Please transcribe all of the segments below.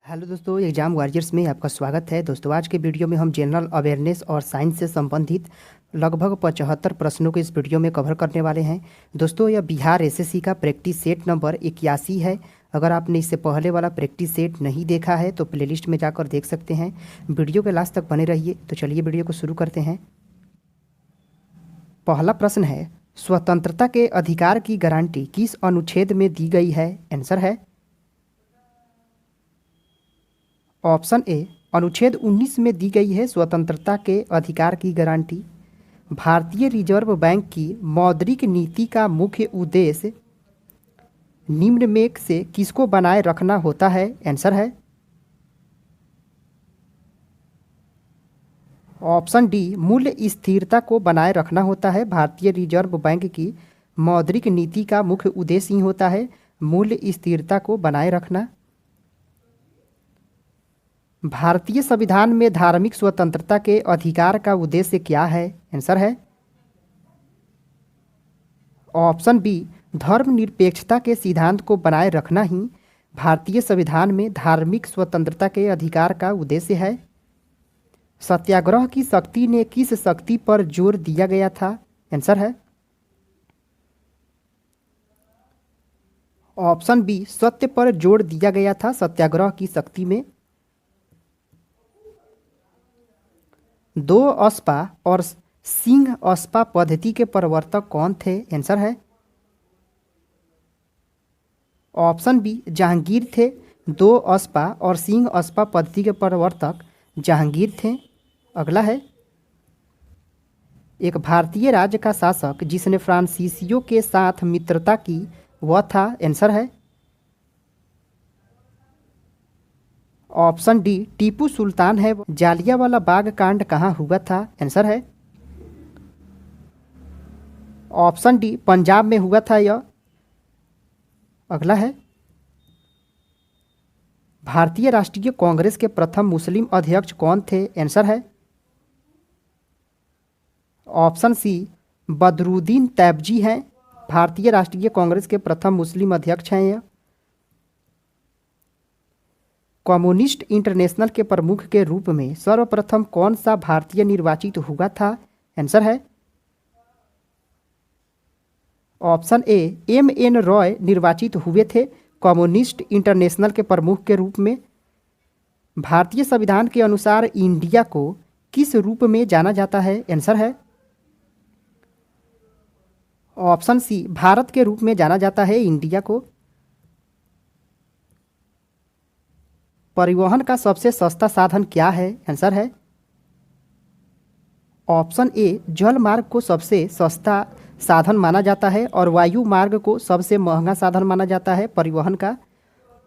Hello दोस्तों, exam warriors में आपका स्वागत है। दोस्तों आज के वीडियो में हम जनरल अवेयरनेस और साइंस से संबंधित लगभग 75 प्रश्नों को इस वीडियो में कवर करने वाले हैं। दोस्तों यह बिहार एसएससी का प्रैक्टिस सेट नंबर 81 है। अगर आपने इससे पहले वाला प्रैक्टिस सेट नहीं देखा है तो प्लेलिस्ट में जाकर देख सकते हैं। वीडियो के लास्ट तक बने रहिए। तो चलिए वीडियो को शुरू करते हैं। पहला प्रश्न है, स्वतंत्रता के अधिकार की गारंटी किस अनुच्छेद में दी गई है? आंसर है ऑप्शन ए, अनुच्छेद 19 में दी गई है स्वतंत्रता के अधिकार की गारंटी। भारतीय रिजर्व बैंक की मौद्रिक नीति का मुख्य उद्देश्य निम्न में से किसको बनाए रखना होता है? आंसर है ऑप्शन डी, मूल्य स्थिरता को बनाए रखना होता है। भारतीय रिजर्व बैंक की मौद्रिक नीति का मुख्य उद्देश्य ही होता है मूल्य स्थिरता को बनाए रखना। भारतीय संविधान में धार्मिक स्वतंत्रता के अधिकार का उद्देश्य क्या है? आंसर है ऑप्शन बी, धर्मनिरपेक्षता के सिद्धांत को बनाए रखना ही भारतीय संविधान में धार्मिक स्वतंत्रता के अधिकार का उद्देश्य है। सत्याग्रह की शक्ति ने किस शक्ति पर जोर दिया गया था? आंसर है ऑप्शन बी, सत्य पर जोर दिया गया था सत्याग्रह की शक्ति में। दो अस्पा और सिंह अस्पा पद्धति के प्रवर्तक कौन थे? आंसर है ऑप्शन बी, जहांगीर थे। दो अस्पा और सिंह अस्पा पद्धति के प्रवर्तक जहांगीर थे। अगला है, एक भारतीय राज्य का शासक जिसने फ्रांसीसियों के साथ मित्रता की वह था? आंसर है ऑप्शन डी, टीपू सुल्तान है। जालियांवाला बाग कांड कहाँ हुआ था? आंसर है ऑप्शन डी, पंजाब में हुआ था यह। अगला है, भारतीय राष्ट्रीय कांग्रेस के प्रथम मुस्लिम अध्यक्ष कौन थे? आंसर है ऑप्शन सी, बदरुद्दीन तैयबजी हैं। भारतीय राष्ट्रीय कांग्रेस के प्रथम मुस्लिम अध्यक्ष हैं यह। कम्युनिस्ट इंटरनेशनल के प्रमुख के रूप में सर्वप्रथम कौन सा भारतीय निर्वाचित हुआ था? आंसर है ऑप्शन ए, एम.एन. रॉय निर्वाचित हुए थे कम्युनिस्ट इंटरनेशनल के प्रमुख के रूप में। भारतीय संविधान के अनुसार इंडिया को किस रूप में जाना जाता है? आंसर है ऑप्शन सी, भारत के रूप में जाना जाता है इंडिया को। परिवहन का सबसे सस्ता साधन क्या है? आंसर है ऑप्शन ए, जल मार्ग को सबसे सस्ता साधन माना जाता है और वायु मार्ग को सबसे महंगा साधन माना जाता है परिवहन का।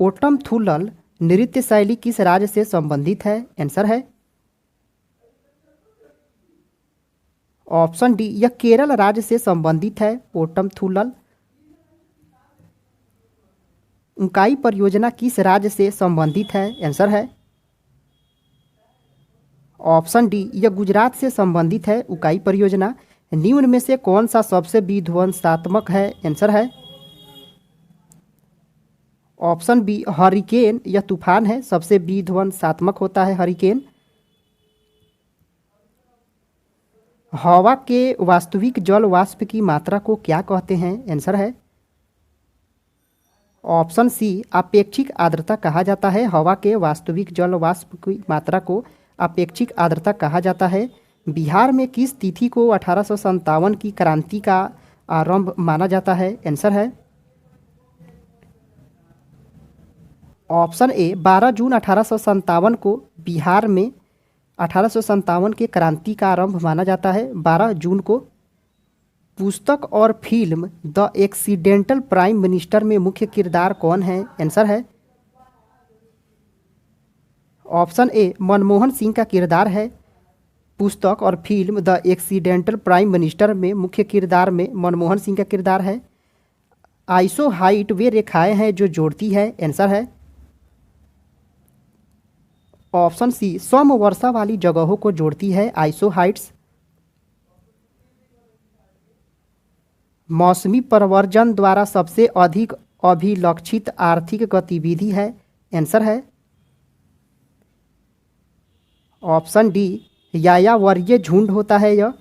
ओटम थुल्लल नृत्य शैली किस राज्य से संबंधित है? आंसर है ऑप्शन डी, यह केरल राज्य से संबंधित है ओटम थुल्लल। उकाई परियोजना किस राज्य से संबंधित है? आंसर है ऑप्शन डी, यह गुजरात से संबंधित है उकाई परियोजना। निम्न में से कौन सा सबसे विध्वंसात्मक है? आंसर है ऑप्शन बी, हरिकेन। यह तूफान है, सबसे विध्वंसात्मक होता है हरिकेन। हवा के वास्तविक जल वाष्प की मात्रा को क्या कहते हैं? आंसर है ऑप्शन सी, अपेक्षिक आर्द्रता कहा जाता है। हवा के वास्तविक जल वाष्प की मात्रा को अपेक्षिक आर्द्रता कहा जाता है। बिहार में किस तिथि को 1857 की क्रांति का आरंभ माना जाता है? आंसर है ऑप्शन ए, 12 जून 1857 को बिहार में 1857 के क्रांति का आरंभ माना जाता है 12 जून को। पुस्तक और film the accidental prime minister में मुख्य किरदार कौन है? आंसर है ऑप्शन ए, मनमोहन सिंह का किरदार है। पुस्तक और film the accidental prime minister में मुख्य किरदार में मनमोहन सिंह का किरदार है। आइसो हाइट वे रेखाएं हैं जो जोड़ती है। आंसर है ऑप्शन सी, समवर्षा वाली जगहों को जोड़ती है आइसो हाइट्स। मौसमी प्रव्रजन द्वारा सबसे अधिक अभिलक्षित आर्थिक गतिविधि है? आंसर है ऑप्शन डी यायावरीय झुंड होता है यह।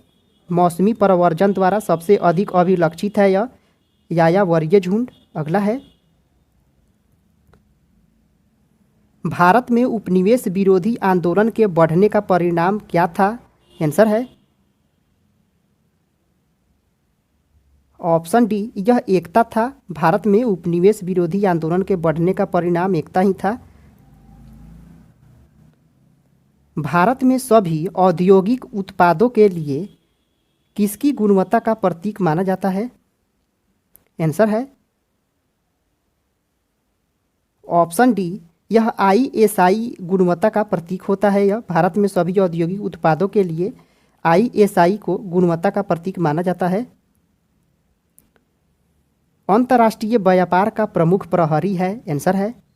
मौसमी प्रव्रजन द्वारा सबसे अधिक अभिलक्षित है यह यायावरीय झुंड। अगला है, भारत में उपनिवेश विरोधी आंदोलन के बढ़ने का परिणाम क्या था? आंसर है ऑप्शन डी यह एकता था। भारत में उपनिवेश विरोधी आंदोलन के बढ़ने का परिणाम एकता ही था। भारत में सभी औद्योगिक उत्पादों के लिए किसकी गुणवत्ता का प्रतीक माना जाता है? आंसर है ऑप्शन डी यह ISI गुणवत्ता का प्रतीक होता है। यह भारत में सभी औद्योगिक उत्पादों के लिए ISI को गुणवत्ता का प्रतीक माना जाता है। अंतर्राष्ट्रीय व्यापार का प्रमुख प्रहरी है। आंसर है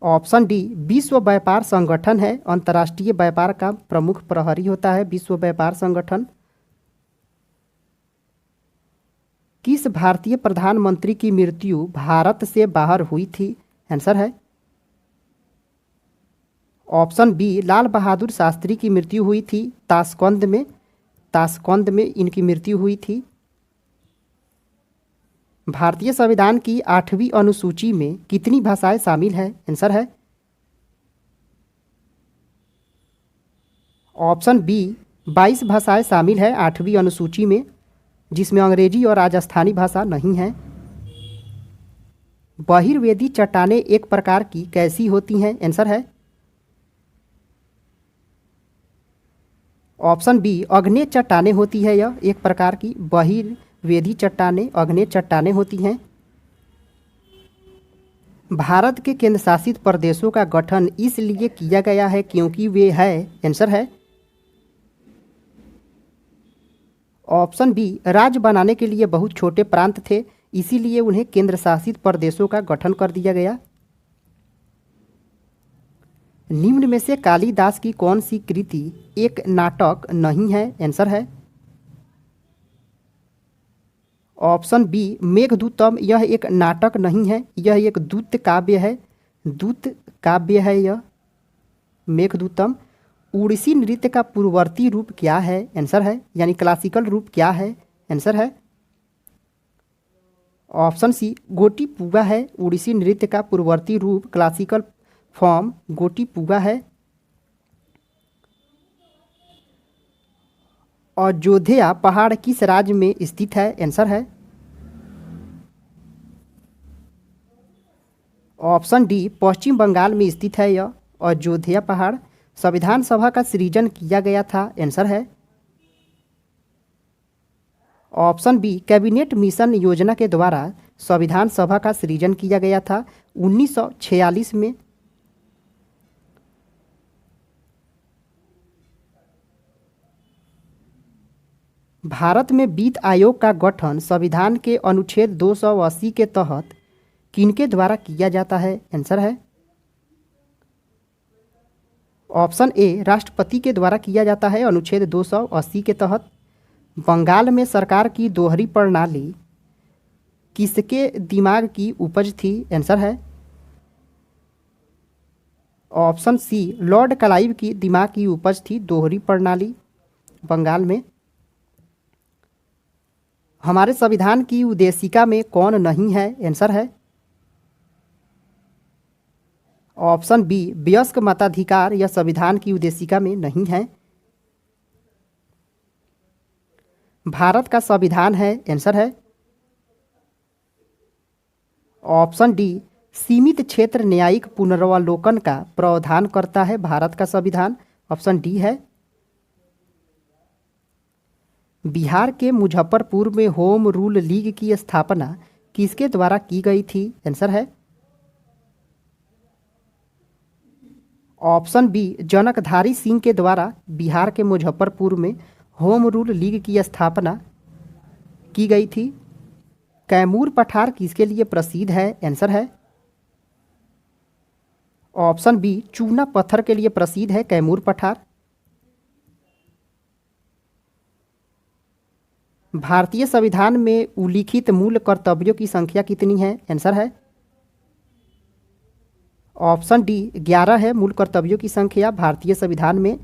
ऑप्शन डी विश्व व्यापार संगठन है। अंतर्राष्ट्रीय व्यापार का प्रमुख प्रहरी होता है विश्व व्यापार संगठन। किस भारतीय प्रधानमंत्री की मृत्यु भारत से बाहर हुई थी? आंसर है ऑप्शन बी लाल बहादुर शास्त्री की मृत्यु हुई थी ताशकंद में इनकी मृत्यु हुई थी। भारतीय संविधान की 8वीं अनुसूची में कितनी भाषाएं शामिल है? आंसर है ऑप्शन बी 22 भाषाएं शामिल है 8वीं अनुसूची में, जिसमें अंग्रेजी और राजस्थानी भाषा नहीं है। बहिर्वेदी चट्टानें एक प्रकार की कैसी होती हैं? आंसर है ऑप्शन बी आग्नेय चट्टानें होती है। यह एक प्रकार की बहिर्वेदी चट्टानें आग्नेय चट्टानें होती हैं। भारत के केंद्र शासित प्रदेशों का गठन इसलिए किया गया है क्योंकि वे है। आंसर है ऑप्शन बी राज्य बनाने के लिए बहुत छोटे प्रांत थे, इसीलिए उन्हें केंद्र शासित प्रदेशों का गठन कर दिया गया। निम्न में से कालिदास की कौन सी कृति एक नाटक नहीं है? आंसर है ऑप्शन बी मेघदूतम। यह एक नाटक नहीं है, यह एक दूत काव्य है यह मेघदूतम। उड़ीसी नृत्य का पूर्ववर्ती रूप क्या है? आंसर है यानी क्लासिकल रूप क्या है? आंसर है ऑप्शन सी गोटीपुगा है। उड़ीसी नृत्य का पूर्ववर्ती रूप क्लासिकल फॉर्म गोटीपुगा है। अयोध्या पहाड़ किस राज्य में स्थित है? आंसर है ऑप्शन डी पश्चिम बंगाल में स्थित है यह अयोध्या पहाड़। संविधान सभा का सृजन किया गया था? आंसर है ऑप्शन बी कैबिनेट मिशन योजना के द्वारा संविधान सभा का सृजन किया गया था 1946 में। भारत में वित्त आयोग का गठन संविधान के अनुच्छेद 280 के तहत किनके द्वारा किया जाता है? आंसर है ऑप्शन ए राष्ट्रपति के द्वारा किया जाता है अनुच्छेद 280 के तहत। बंगाल में सरकार की दोहरी प्रणाली किसके दिमाग की उपज थी? आंसर है ऑप्शन सी लॉर्ड क्लाइव की दिमाग की उपज थी दोहरी प्रणाली बंगाल में। हमारे संविधान की उद्देशिका में कौन नहीं है? आंसर है ऑप्शन बी वयस्क मताधिकार यह संविधान की उद्देशिका में नहीं है। भारत का संविधान है? आंसर है ऑप्शन डी सीमित क्षेत्र न्यायिक पुनर्वलोकन का प्रावधान करता है भारत का संविधान। ऑप्शन डी है। बिहार के मुजफ्फरपुर में होम रूल लीग की स्थापना किसके द्वारा की गई थी? आंसर है ऑप्शन बी जनकधारी सिंह के द्वारा बिहार के मुजफ्फरपुर में होम रूल लीग की स्थापना की गई थी। कैमूर पठार किसके लिए प्रसिद्ध है? आंसर है ऑप्शन बी चूना पत्थर के लिए प्रसिद्ध है कैमूर पठार। भारतीय संविधान में उल्लिखित मूल कर्तव्यों की संख्या कितनी है? आंसर है ऑप्शन डी 11 है मूल कर्तव्यों की संख्या भारतीय संविधान में।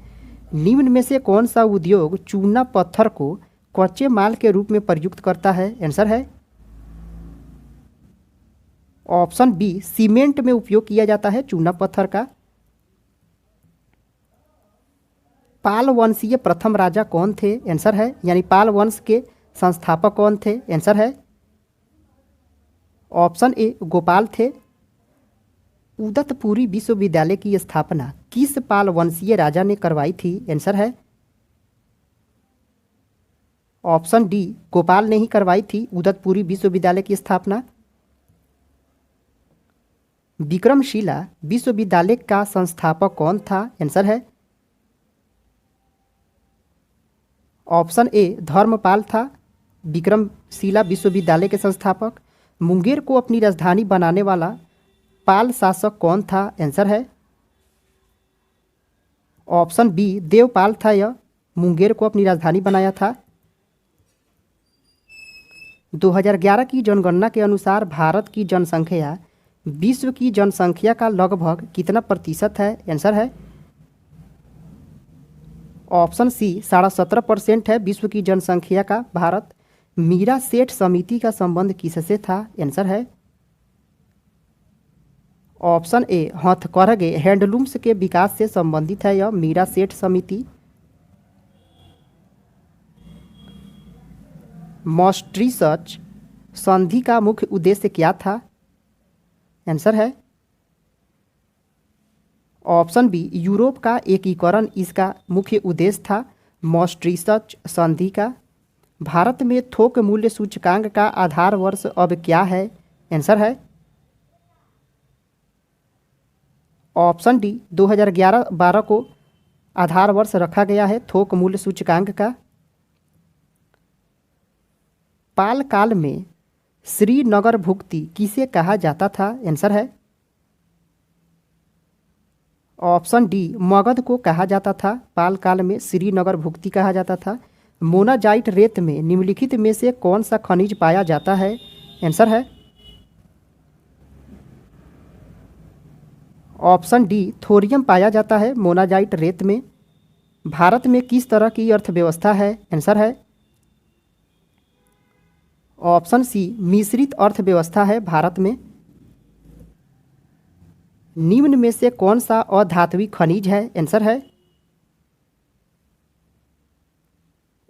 निम्न में से कौन सा उद्योग चूना पत्थर को कच्चे माल के रूप में प्रयुक्त करता है? आंसर है ऑप्शन बी सीमेंट में उपयोग किया जाता है चूना पत्थर का। पाल वंशीय प्रथम राजा कौन थे? आंसर है यानी पाल वंश के संस्थापक कौन थे? आंसर है ऑप्शन ए गोपाल थे। उदतपुरी विश्वविद्यालय की स्थापना किस पाल वंशीय राजा ने करवाई थी? आंसर है ऑप्शन डी गोपाल ने ही करवाई थी उदतपुरी विश्वविद्यालय की स्थापना। विक्रमशिला विश्वविद्यालय का संस्थापक कौन था? आंसर है ऑप्शन ए धर्मपाल था विक्रमशिला विश्वविद्यालय के संस्थापक। मुंगेर को अपनी राजधानी बनाने वाला पाल शासक कौन था? आंसर है ऑप्शन बी देवपाल था। यह मुंगेर को अपनी राजधानी बनाया था। 2011 की जनगणना के अनुसार भारत की जनसंख्या विश्व की जनसंख्या का लगभग कितना प्रतिशत है? आंसर है ऑप्शन सी 17.5% है विश्व की जनसंख्या का भारत। मीरा सेठ समिति का संबंध किससे था? आंसर है ऑप्शन ए हथकरघे हैंडलूम्स के विकास से संबंधित है यह मीरा सेठ समिति। maastricht संधि का मुख्य उद्देश्य क्या था? आंसर है ऑप्शन बी यूरोप का एकीकरण इसका मुख्य उद्देश्य था maastricht संधि का। भारत में थोक मूल्य सूचकांक का आधार वर्ष अब क्या है? आंसर है ऑप्शन डी 2011-12 को आधार वर्ष रखा गया है थोक मूल्य सूचकांक का। पाल काल में श्रीनगर भुक्ति किसे कहा जाता था? आंसर है ऑप्शन डी मगध को कहा जाता था। पाल काल में श्रीनगर भुक्ति कहा जाता था। मोनाजाइट रेत में निम्नलिखित में से कौन सा खनिज पाया जाता है? आंसर है ऑप्शन डी थोरियम पाया जाता है मोनाजाइट रेत में। भारत में किस तरह की अर्थव्यवस्था है? आंसर है ऑप्शन सी मिश्रित अर्थव्यवस्था है भारत में। निम्न में से कौन सा अधात्विक खनिज है? आंसर है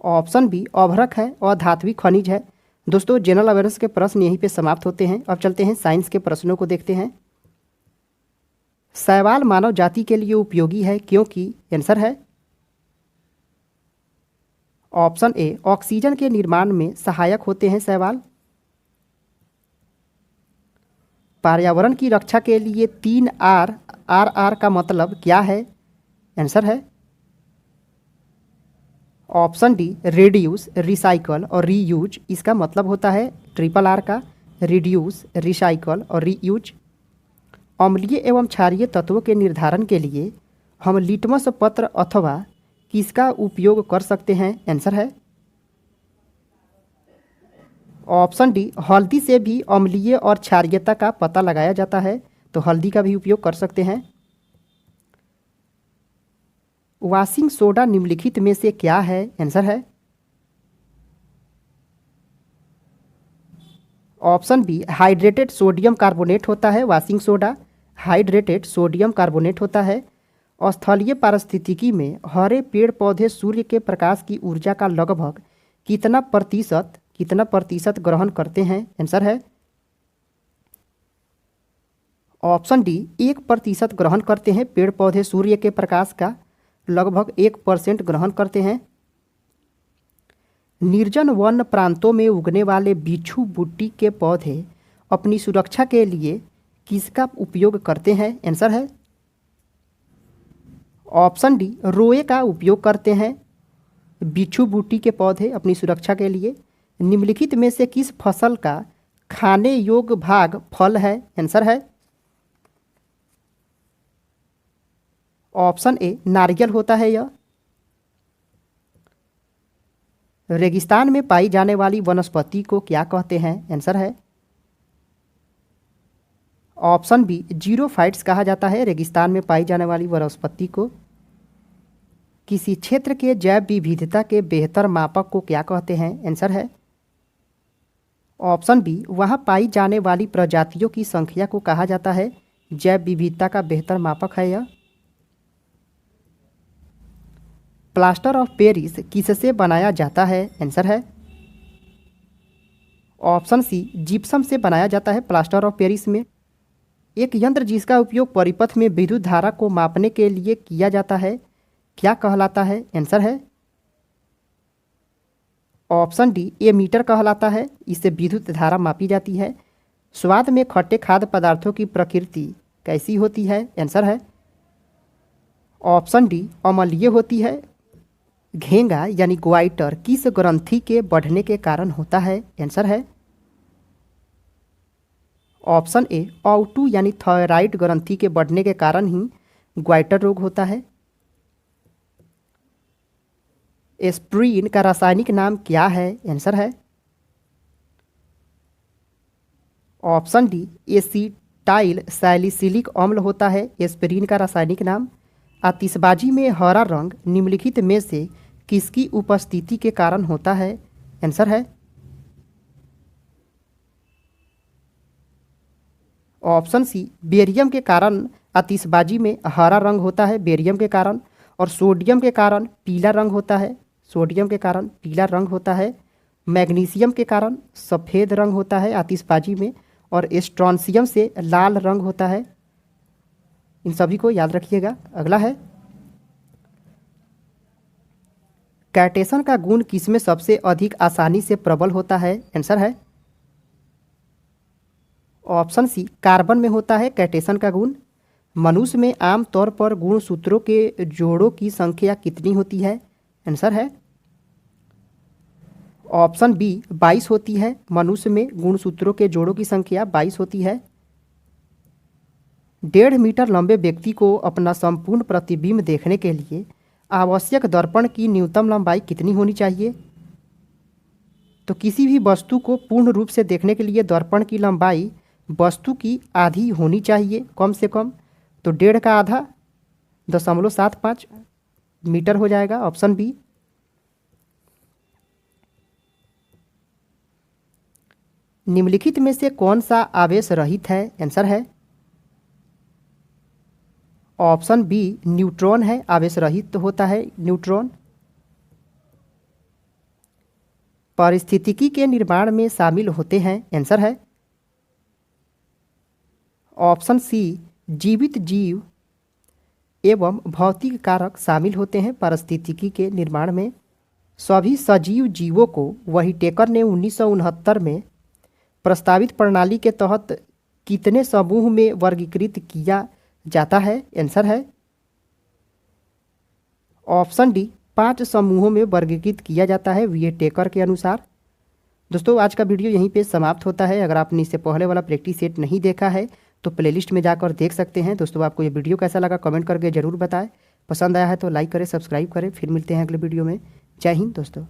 ऑप्शन बी अभ्रक है अधात्विक खनिज है। दोस्तों जनरल अवेयरनेस के प्रश्न यहीं पे समाप्त होते हैं। अब चलते हैं साइंस के प्रश्नों को देखते हैं। शैवाल मानव जाति के लिए उपयोगी है क्योंकि? आंसर है ऑप्शन ए ऑक्सीजन के निर्माण में सहायक होते हैं शैवाल। पर्यावरण की रक्षा के लिए 3R का मतलब क्या है? आंसर है ऑप्शन डी रिड्यूस रिसाइकल और रीयूज। इसका मतलब होता है RRR का रिड्यूस रिसाइकल और रीयूज। अम्लीय एवं क्षारीय तत्वों के निर्धारण के लिए हम लिटमस पत्र अथवा किसका उपयोग कर सकते हैं? आंसर है ऑप्शन डी हल्दी से भी अम्लीय और क्षारीयता का पता लगाया जाता है तो हल्दी का भी उपयोग कर सकते हैं। वॉशिंग सोडा निम्नलिखित में से क्या है? आंसर है option B hydrated sodium carbonate होता है washing soda. Hydrated sodium carbonate होता है। स्थलीय पारिस्थितिकी में हरे पेड़ पौधे सूर्य के प्रकाश की ऊर्जा का लगभग कितना प्रतिशत ग्रहण करते हैं? आंसर है ऑप्शन डी 1% ग्रहण करते हैं। पेड़ पौधे सूर्य के प्रकाश का लगभग 1% ग्रहण करते हैं। निर्जन वन प्रांतों में उगने वाले बिच्छू बुट्टी के पौधे अपनी सुरक्षा के लिए किसका उपयोग करते हैं? आंसर है ऑप्शन डी रोए का उपयोग करते हैं बिच्छू बुट्टी के पौधे अपनी सुरक्षा के लिए। निम्नलिखित में से किस फसल का खाने योग्य भाग फल है? आंसर है ऑप्शन ए नारियल होता है यह। रेगिस्तान में पाई जाने वाली वनस्पति को क्या कहते हैं? आंसर है ऑप्शन बी जीरोफाइट्स कहा जाता है रेगिस्तान में पाई जाने वाली वनस्पति को। किसी क्षेत्र के जैव विविधता के बेहतर मापक को क्या कहते हैं? आंसर है ऑप्शन बी वहाँ पाई जाने वाली प्रजातियों की संख्या को कहा जाता है जैव विविधता का बेहतर मापक है यह। प्लास्टर ऑफ पेरिस किससे बनाया जाता है? आंसर है ऑप्शन सी जिप्सम से बनाया जाता है प्लास्टर ऑफ पेरिस में। एक यंत्र जिसका उपयोग परिपथ में विद्युत धारा को मापने के लिए किया जाता है क्या कहलाता है? आंसर है ऑप्शन डी एमीटर कहलाता है। इससे विद्युत धारा मापी जाती है। स्वाद में खट्टे खाद्य पदार्थों की प्रकृति कैसी होती है? आंसर है ऑप्शन डी अम्लीय होती है। घेंगा यानी ग्वाइटर किस ग्रंथि के बढ़ने के कारण होता है? आंसर है ऑप्शन ए ऑटू यानी थायराइड ग्रंथि के बढ़ने के कारण ही ग्वाइटर रोग होता है। एस्प्रिन का रासायनिक नाम क्या है? आंसर है ऑप्शन डी एसिटाइल सैलिसिलिक अम्ल होता है एस्प्रिन का रासायनिक नाम। आतिशबाजी में हरा रंग निम्नलिखित में से किसकी उपस्थिति के कारण होता है? आंसर है ऑप्शन सी बेरियम के कारण आतिशबाजी में हरा रंग होता है बेरियम के कारण। और सोडियम के कारण पीला रंग होता है। सोडियम के कारण पीला रंग होता है। मैग्नीशियम के कारण सफ़ेद रंग होता है आतिशबाजी में। और स्ट्रॉन्सियम से लाल रंग होता है। इन सभी को याद रखिएगा। अगला है कैटेशन का गुण किसमें सबसे अधिक आसानी से प्रबल होता है? आंसर है ऑप्शन सी कार्बन में होता है कैटेशन का गुण। मनुष्य में आमतौर पर गुणसूत्रों के जोड़ों की संख्या कितनी होती है? आंसर है ऑप्शन बी 22 होती है। मनुष्य में गुणसूत्रों के जोड़ों की संख्या 22 होती है। 1.5 मीटर लंबे व्यक्ति को अपना संपूर्ण प्रतिबिंब देखने के लिए आवश्यक दर्पण की न्यूनतम लंबाई कितनी होनी चाहिए? तो किसी भी वस्तु को पूर्ण रूप से देखने के लिए दर्पण की लंबाई वस्तु की आधी होनी चाहिए कम से कम। तो 1.5 का आधा 0.75 मीटर हो जाएगा। Option B. निम्नलिखित में से कौन सा आवेश रहित है? आंसर है ऑप्शन बी न्यूट्रॉन है। आवेश रहित होता है न्यूट्रॉन। पारिस्थितिकी के निर्माण में शामिल होते हैं? आंसर है ऑप्शन सी जीवित जीव एवं भौतिक कारक शामिल होते हैं पारिस्थितिकी के निर्माण में। सभी सजीव जीवों को व्हिटेकर ने 1969 में प्रस्तावित प्रणाली के तहत कितने समूह में वर्गीकृत किया जाता है? आंसर है ऑप्शन डी 5 समूहों में वर्गीकृत किया जाता है व्हिटेकर के अनुसार। दोस्तों आज का वीडियो यहीं पे समाप्त होता है। अगर आपने इससे पहले वाला प्रैक्टिस सेट नहीं देखा है तो प्लेलिस्ट में जाकर देख सकते हैं। दोस्तों आपको ये वीडियो कैसा लगा कमेंट करके ज़रूर बताएं। पसंद आया है तो लाइक करें, सब्सक्राइब करें। फिर मिलते हैं अगले वीडियो में। जय हिंद दोस्तों।